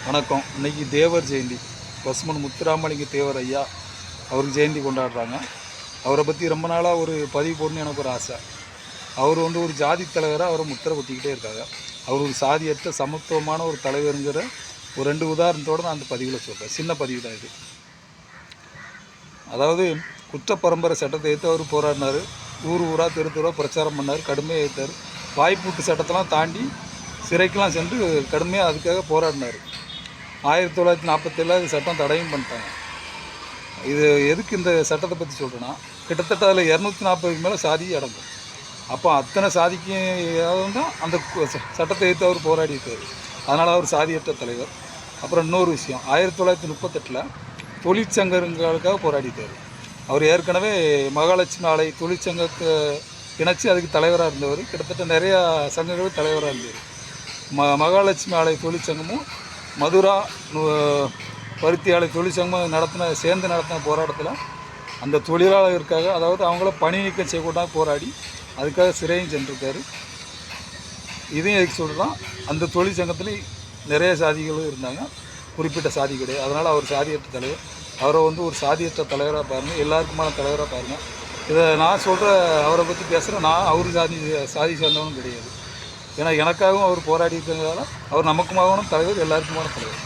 வணக்கம். இன்றைக்கி தேவர் ஜெயந்தி. பசுமன் முத்துராமலிங்க தேவர் ஐயா அவருக்கு ஜெயந்தி கொண்டாடுறாங்க. அவரை பற்றி ரொம்ப நாளாக ஒரு பதிவு போடணும்னு எனக்கு ஒரு ஆசை. அவர் ஒரு ஜாதி தலைவராக அவரை முத்திரை குத்திக்கிட்டே இருக்காங்க. அவர் ஒரு சாதியற்ற சமத்துவமான ஒரு தலைவருங்கிற ஒரு 2 உதாரணத்தோடு நான் அந்த பதிவில் சொல்கிறேன். சின்ன பதிவு தான் இது. அதாவது குற்ற பரம்பரை சட்டத்தை எடுத்து அவர் போராடினார். ஊராக தெருவாக பிரச்சாரம் பண்ணார். கடுமையாக எதிர்த்தார். வாய்ப்பூட்டு சட்டத்தெல்லாம் தாண்டி சிறைக்கெலாம் சென்று கடுமையாக அதுக்காக போராடினார். 1947 சட்டம் தடையும் பண்ணிட்டாங்க. இது எதுக்கு இந்த சட்டத்தை பற்றி சொல்கிறேன்னா, கிட்டத்தட்ட அதில் 240க்கு மேலே சாதி அடங்கும். அப்போ அத்தனை சாதிக்கும் தான் அந்த சட்டத்தை எதிர்த்து அவர் போராடிட்டார். அதனால் அவர் சாதியற்ற தலைவர். அப்புறம் இன்னொரு விஷயம், 1938 தொழிற்சங்கங்களுக்காக போராடிட்டார். அவர் ஏற்கனவே மகாலட்சுமி ஆலை தொழிற்சங்கத்தை இணைச்சி அதுக்கு தலைவராக இருந்தவர். கிட்டத்தட்ட நிறையா சங்கங்களுக்கு தலைவராக இருந்தவர். மகாலட்சுமி ஆலை தொழிற்சங்கமும் மதுரா பருத்தி ஆலை தொழிற்சங்கமும் சேர்ந்து நடத்தின போராட்டத்தில் அந்த தொழிலாளர்களுக்காக, அதாவது அவங்கள பணி நீக்கம் செய்யக்கூடாது போராடி அதுக்காக சிறையும் சென்றிருக்காரு. இதையும் எதுக்கு சொல்கிறோம், அந்த தொழிற்சங்கத்தில் நிறைய சாதிகளும் இருந்தாங்க, குறிப்பிட்ட சாதி கிடையாது. அதனால் அவர் சாதியற்ற தலைவர். அவரை ஒரு சாதியற்ற தலைவராக பாருங்கள், எல்லாருக்குமான தலைவராக பாருங்கள். இதை நான் சொல்கிற அவரை பற்றி பேசுகிறேன். நான் அவர் சாதி சேர்ந்தவனும் கிடையாது. ஏன்னா எனக்காகவும் அவர் போராடி இருக்கிறதால அவர் நமக்குமாகணும் தலைவர், எல்லாருக்குமான தலைவர்.